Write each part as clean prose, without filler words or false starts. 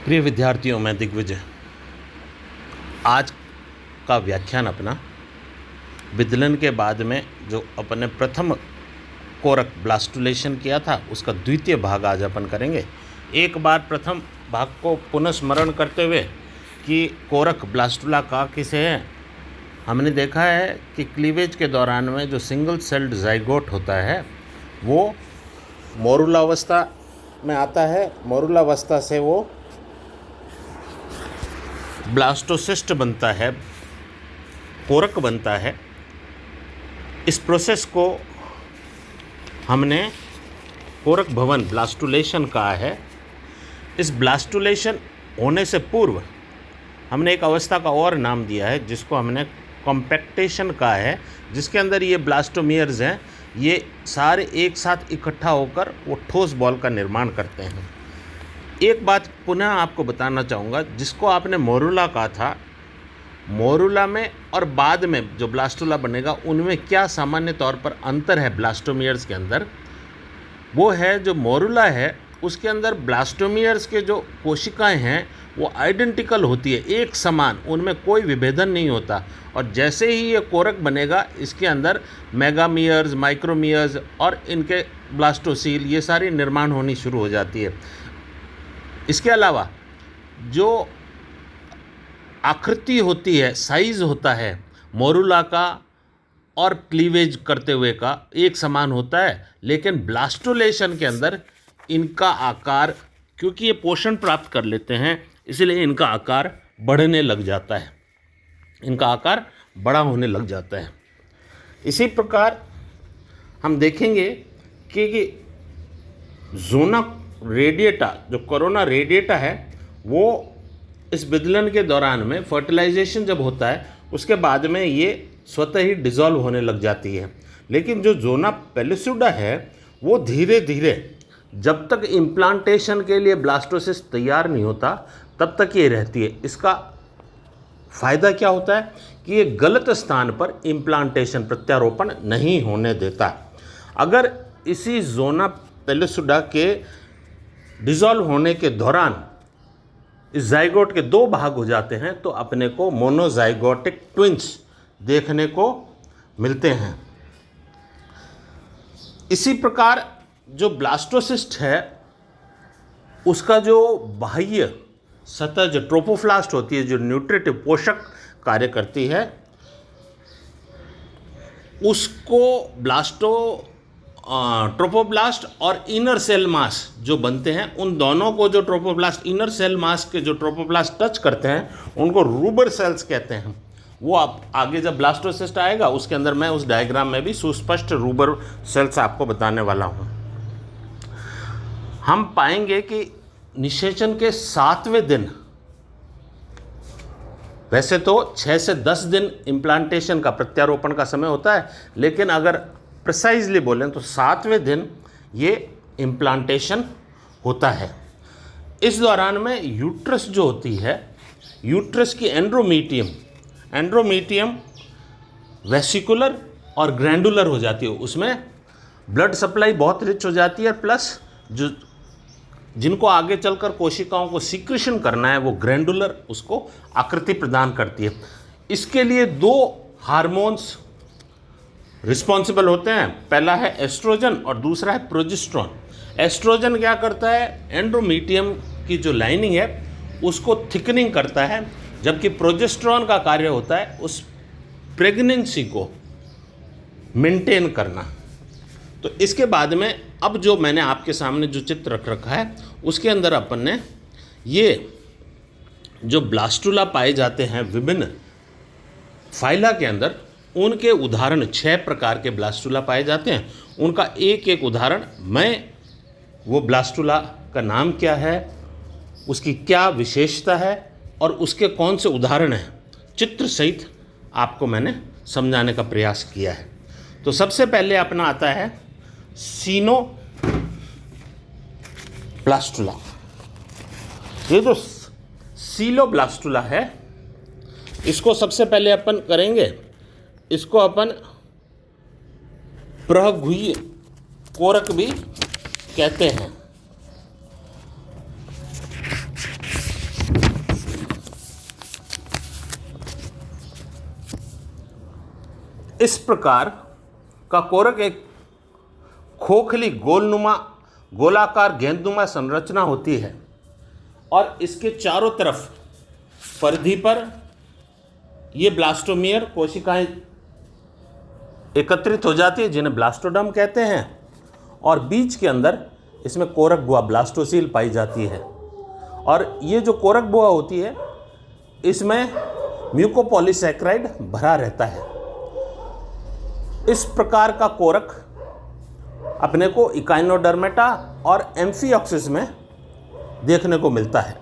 प्रिय विद्यार्थियों, मैं दिग्विजय। आज का व्याख्यान अपना विदलन के बाद में जो अपने प्रथम कोरक ब्लास्टुलेशन किया था उसका द्वितीय भाग आज अपन करेंगे। एक बार प्रथम भाग को पुनः स्मरण करते हुए कि कोरक ब्लास्टुला का किसे है। हमने देखा है कि क्लीवेज के दौरान में जो सिंगल सेल्ड जाइगोट होता है वो मोरुलावस्था में आता है। मोरुलावस्था से वो ब्लास्टोसिस्ट बनता है, कोरक बनता है। इस प्रोसेस को हमने कोरक भवन ब्लास्टुलेशन कहा है। इस ब्लास्टुलेशन होने से पूर्व हमने एक अवस्था का और नाम दिया है जिसको हमने कॉम्पैक्टेशन कहा है, जिसके अंदर ये ब्लास्टोमियर्स हैं, ये सारे एक साथ इकट्ठा होकर वो ठोस बॉल का निर्माण करते हैं। एक बात पुनः आपको बताना चाहूँगा, जिसको आपने मोरुला कहा था, मोरुला में और बाद में जो ब्लास्टुला बनेगा उनमें क्या सामान्य तौर पर अंतर है ब्लास्टोमियर्स के अंदर, वो है जो मोरुला है उसके अंदर ब्लास्टोमियर्स के जो कोशिकाएं हैं वो आइडेंटिकल होती है, एक समान, उनमें कोई विभेदन नहीं होता। और जैसे ही ये कोरक बनेगा इसके अंदर मेगामियर्स, माइक्रोमियर्स और इनके ब्लास्टोसील ये सारी निर्माण होनी शुरू हो जाती है। इसके अलावा जो आकृति होती है, साइज़ होता है मोरुला का और क्लीवेज करते हुए का एक समान होता है, लेकिन ब्लास्टुलेशन के अंदर इनका आकार, क्योंकि ये पोषण प्राप्त कर लेते हैं इसलिए इनका आकार बढ़ने लग जाता है, इनका आकार बड़ा होने लग जाता है। इसी प्रकार हम देखेंगे कि जोना रेडिएटा, जो कोरोना रेडिएटा है, वो इस विदलन के दौरान में फर्टिलाइजेशन जब होता है उसके बाद में ये स्वतः ही डिज़ोल्व होने लग जाती है। लेकिन जो जोना पेलिसुडा है वो धीरे धीरे, जब तक इम्प्लांटेशन के लिए ब्लास्टोसिस्ट तैयार नहीं होता तब तक ये रहती है। इसका फ़ायदा क्या होता है कि ये गलत स्थान पर इम्प्लांटेशन, प्रत्यारोपण नहीं होने देता। अगर इसी जोना पेलिसुडा के डिज़ोल्व होने के दौरान इस जाइगोट के दो भाग हो जाते हैं तो अपने को मोनोजाइगोटिक ट्विंस देखने को मिलते हैं। इसी प्रकार जो ब्लास्टोसिस्ट है उसका जो बाह्य सतह, जो ट्रोपोप्लास्ट होती है, जो न्यूट्रिटिव पोषक कार्य करती है, उसको ट्रोपोब्लास्ट और इनर सेल मास जो बनते हैं, उन दोनों को जो ट्रोपोब्लास्ट, इनर सेल मास के जो ट्रोपोब्लास्ट टच करते हैं उनको रूबर सेल्स कहते हैं। वो आप आगे जब ब्लास्टोसिस्ट आएगा उसके अंदर मैं उस डायग्राम में भी सुस्पष्ट रूबर सेल्स आपको बताने वाला हूँ। हम पाएंगे कि निषेचन के 7वें दिन, वैसे तो 6 से 10 दिन इम्प्लांटेशन का, प्रत्यारोपण का समय होता है, लेकिन अगर प्रिसाइजली बोलें तो 7वें दिन ये इम्प्लांटेशन होता है। इस दौरान में यूट्रस जो होती है, यूट्रस की एंड्रोमीटियम वेसिकुलर और ग्रैंडुलर हो जाती है, उसमें ब्लड सप्लाई बहुत रिच हो जाती है, प्लस जो जिनको आगे चलकर कोशिकाओं को सीक्रेशन करना है वो ग्रैंडुलर उसको आकृति प्रदान करती है। इसके लिए 2 हार्मोन्स रिस्पॉन्सिबल होते हैं, पहला है एस्ट्रोजन और दूसरा है प्रोजेस्टेरॉन। एस्ट्रोजन क्या करता है, एंड्रोमीटियम की जो लाइनिंग है उसको थिकनिंग करता है, जबकि प्रोजेस्टेरॉन का कार्य होता है उस प्रेगनेंसी को मेंटेन करना। तो इसके बाद में अब जो मैंने आपके सामने जो चित्र रख रखा है उसके अंदर अपन ने ये जो ब्लास्टुला पाए जाते हैं विभिन्न फाइला के अंदर, उनके उदाहरण 6 प्रकार के ब्लास्टुला पाए जाते हैं। उनका एक एक उदाहरण, मैं वो ब्लास्टुला का नाम क्या है, उसकी क्या विशेषता है और उसके कौन से उदाहरण हैं, चित्र सहित आपको मैंने समझाने का प्रयास किया है। तो सबसे पहले अपना आता है सीनोब्लास्टुला। ये जो सीलोब्लास्टुला है इसको सबसे पहले अपन करेंगे, इसको अपन प्रगुह्य कोरक भी कहते हैं। इस प्रकार का कोरक एक खोखली गोलाकार गेंदनुमा संरचना होती है और इसके चारों तरफ परिधि पर ये ब्लास्टोमियर कोशिकाएं एकत्रित हो जाती है जिन्हें ब्लास्टोडर्म कहते हैं, और बीच के अंदर इसमें कोरक गुहा ब्लास्टोसील पाई जाती है। और ये जो कोरक गुहा होती है इसमें म्यूकोपॉलीसैकेराइड भरा रहता है। इस प्रकार का कोरक अपने को इकाइनोडर्मेटा और एम्फिऑक्सिस में देखने को मिलता है।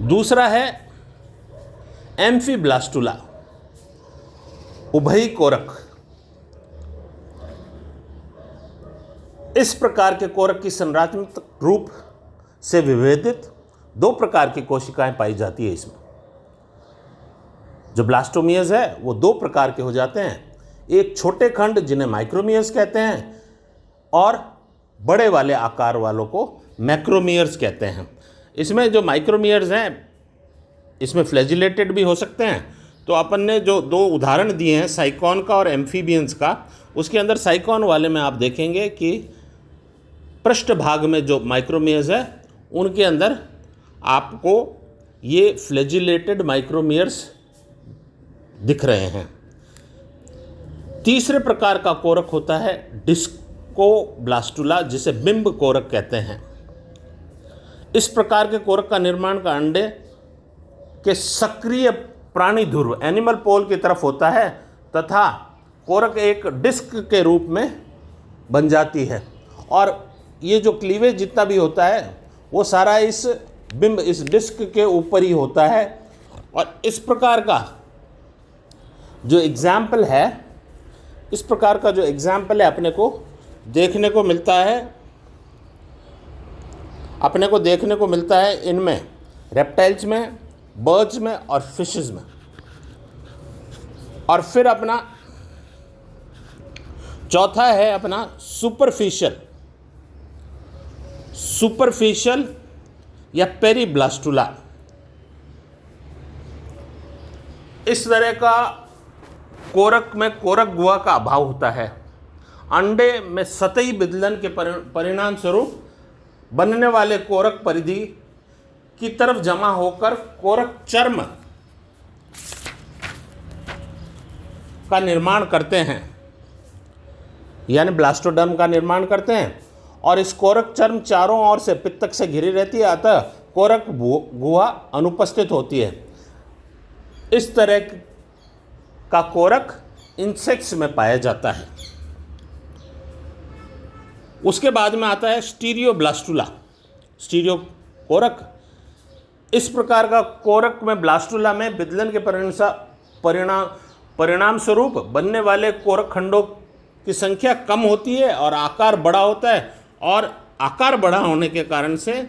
दूसरा है एम्फीब्लास्टुला, उभयी कोरक। इस प्रकार के कोरक की संरचनात्मक रूप से विभेदित दो प्रकार की कोशिकाएं पाई जाती है। इसमें जो ब्लास्टोमियर्स है वो दो प्रकार के हो जाते हैं, एक छोटे खंड जिन्हें माइक्रोमियर्स कहते हैं और बड़े वाले आकार वालों को मैक्रोमियर्स कहते हैं। इसमें जो माइक्रोमियर्स हैं इसमें फ्लैजिलेटेड भी हो सकते हैं। तो अपन ने जो दो उदाहरण दिए हैं साइकॉन का और एम्फीबियंस का, उसके अंदर साइकॉन वाले में आप देखेंगे कि पृष्ठ भाग में जो माइक्रोमियर्स है उनके अंदर आपको ये फ्लैजिलेटेड माइक्रोमियर्स दिख रहे हैं। तीसरे प्रकार का कोरक होता है डिस्कोब्लास्टुला, जिसे बिंब कोरक कहते हैं। इस प्रकार के कोरक का निर्माण का अंडे के सक्रिय प्राणी ध्रुव एनिमल पोल की तरफ होता है तथा कोरक एक डिस्क के रूप में बन जाती है, और ये जो क्लीवेज जितना भी होता है वो सारा इस डिस्क के ऊपर ही होता है। और इस प्रकार का जो एग्जाम्पल है, इस प्रकार का जो एग्जाम्पल है अपने को देखने को मिलता है इनमें रेप्टाइल्स में, बर्ड्स में और फिशेस में। और फिर अपना चौथा है अपना सुपरफिशियल या पेरीब्लास्टुला। इस तरह का कोरक में कोरक गुहा का अभाव होता है। अंडे में सतही विदलन के परिणाम स्वरूप बनने वाले कोरक परिधि की तरफ जमा होकर कोरक चर्म का निर्माण करते हैं, यानी ब्लास्टोडर्म का निर्माण करते हैं, और इस कोरक चर्म चारों ओर से पित्तक से घिरी रहती है, अतः कोरक गुहा अनुपस्थित होती है। इस तरह का कोरक इंसेक्ट्स में पाया जाता है। उसके बाद में आता है स्टीरियोब्लास्टुला, स्टीरियो कोरक। इस प्रकार का कोरक में ब्लास्टुला में विदलन के परिणाम स्वरूप बनने वाले कोरक खंडों की संख्या कम होती है और आकार बड़ा होता है, और आकार बड़ा होने के कारण से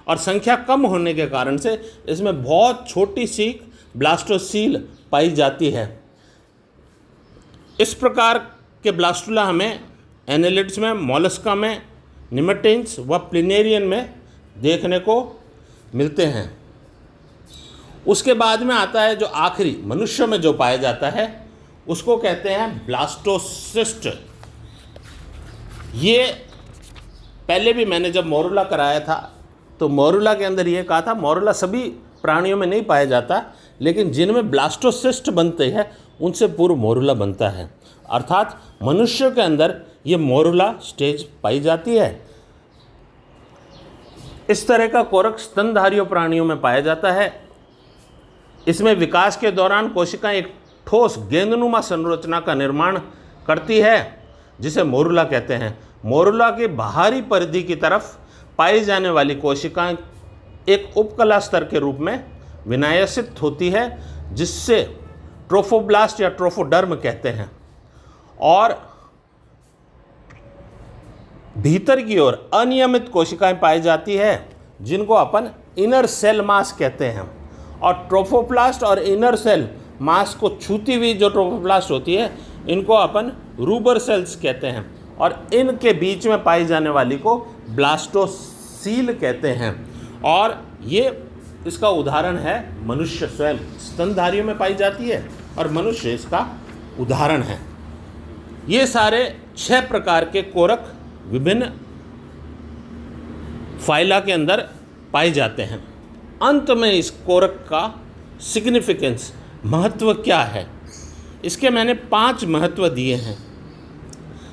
और संख्या कम होने के कारण से इसमें बहुत छोटी सी ब्लास्टोसील पाई जाती है। इस प्रकार के ब्लास्टुला हमें एनेलिड्स में, मोलस्का में, निमेटेंस व प्लिनेरियन में देखने को मिलते हैं। उसके बाद में आता है जो आखिरी मनुष्य में जो पाया जाता है उसको कहते हैं ब्लास्टोसिस्ट। ये पहले भी मैंने जब मोरुला कराया था तो मोरुला के अंदर ये कहा था, मोरुला सभी प्राणियों में नहीं पाया जाता, लेकिन जिनमें ब्लास्टोसिस्ट बनते हैं उनसे पूर्व मोरुला बनता है। अर्थात मनुष्य के अंदर ये मोरुला स्टेज पाई जाती है। इस तरह का कोरक स्तनधारियों प्राणियों में पाया जाता है। इसमें विकास के दौरान कोशिकाएं एक ठोस गेंदनुमा संरचना का निर्माण करती है जिसे मोरुला कहते हैं। मोरुला की बाहरी परिधि की तरफ पाई जाने वाली कोशिकाएं एक उपकला स्तर के रूप में विन्यासित होती है, जिससे ट्रोफोब्लास्ट या ट्रोफोडर्म कहते हैं, और भीतर की ओर अनियमित कोशिकाएं पाई जाती है जिनको अपन इनर सेल मास कहते हैं। और ट्रोफोप्लास्ट और इनर सेल मास को छूती हुई जो ट्रोफोप्लास्ट होती है इनको अपन रूबर सेल्स कहते हैं, और इनके बीच में पाई जाने वाली को ब्लास्टोसील कहते हैं। और ये इसका उदाहरण है मनुष्य स्वयं, स्तनधारियों में पाई जाती है और मनुष्य इसका उदाहरण हैं। ये सारे 6 प्रकार के कोरक विभिन्न फाइला के अंदर पाए जाते हैं। अंत में इस कोरक का सिग्निफिकेंस, महत्व क्या है, इसके मैंने 5 महत्व दिए हैं।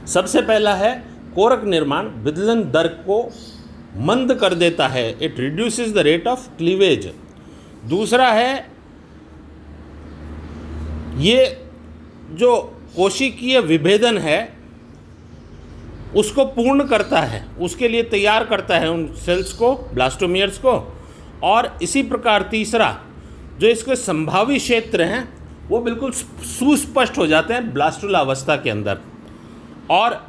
सबसे पहला है कोरक निर्माण विदलन दर को मंद कर देता है, it reduces the rate of cleavage. दूसरा है ये जो कोशिकीय विभेदन है उसको पूर्ण करता है, उसके लिए तैयार करता है उन सेल्स को, ब्लास्टोमियर्स को। और इसी प्रकार तीसरा, जो इसके संभावी क्षेत्र हैं वो बिल्कुल सुस्पष्ट हो जाते हैं ब्लास्टुला अवस्था के अंदर। और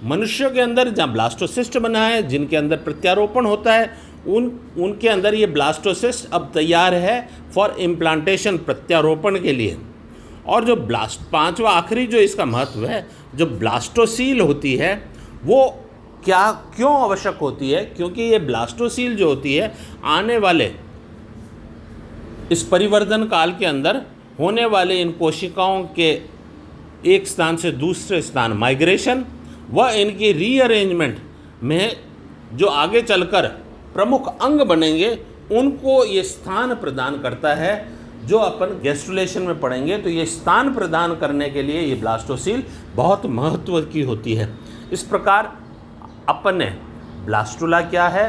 मनुष्यों के अंदर जहाँ ब्लास्टोसिस्ट बना है, जिनके अंदर प्रत्यारोपण होता है, उनके अंदर ये ब्लास्टोसिस्ट अब तैयार है फॉर इम्प्लांटेशन, प्रत्यारोपण के लिए। और जो पांचवा आखिरी जो इसका महत्व है, जो ब्लास्टोसील होती है वो क्यों आवश्यक होती है, क्योंकि ये ब्लास्टोसील जो होती है आने वाले इस परिवर्तन काल के अंदर होने वाले इन कोशिकाओं के एक स्थान से दूसरे स्थान माइग्रेशन व इनकी रीअरेंजमेंट में जो आगे चलकर प्रमुख अंग बनेंगे उनको ये स्थान प्रदान करता है, जो अपन गैस्ट्रुलेशन में पढ़ेंगे। तो ये स्थान प्रदान करने के लिए ये ब्लास्टोसील बहुत महत्व की होती है। इस प्रकार अपन ने ब्लास्टुला क्या है,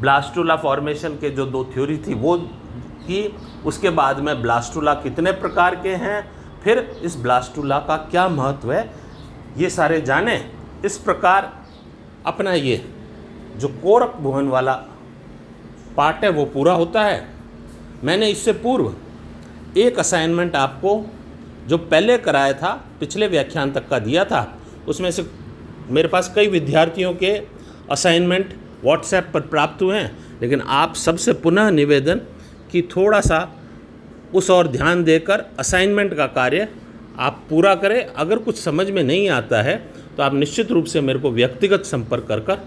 ब्लास्टुला फॉर्मेशन के जो 2 थ्योरी थी वो की, उसके बाद में ब्लास्टुला कितने प्रकार के हैं, फिर इस ब्लास्टुला का क्या महत्व है, ये सारे जाने। इस प्रकार अपना ये जो कोरक भुवन वाला पार्ट है वो पूरा होता है। मैंने इससे पूर्व एक असाइनमेंट आपको जो पहले कराया था, पिछले व्याख्यान तक का दिया था, उसमें से मेरे पास कई विद्यार्थियों के असाइनमेंट व्हाट्सएप पर प्राप्त हुए हैं, लेकिन आप सबसे पुनः निवेदन कि थोड़ा सा उस और ध्यान देकर असाइनमेंट का कार्य आप पूरा करें। अगर कुछ समझ में नहीं आता है तो आप निश्चित रूप से मेरे को व्यक्तिगत संपर्क कर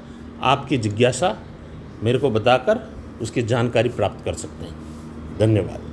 आपकी जिज्ञासा मेरे को बताकर उसकी जानकारी प्राप्त कर सकते हैं। धन्यवाद।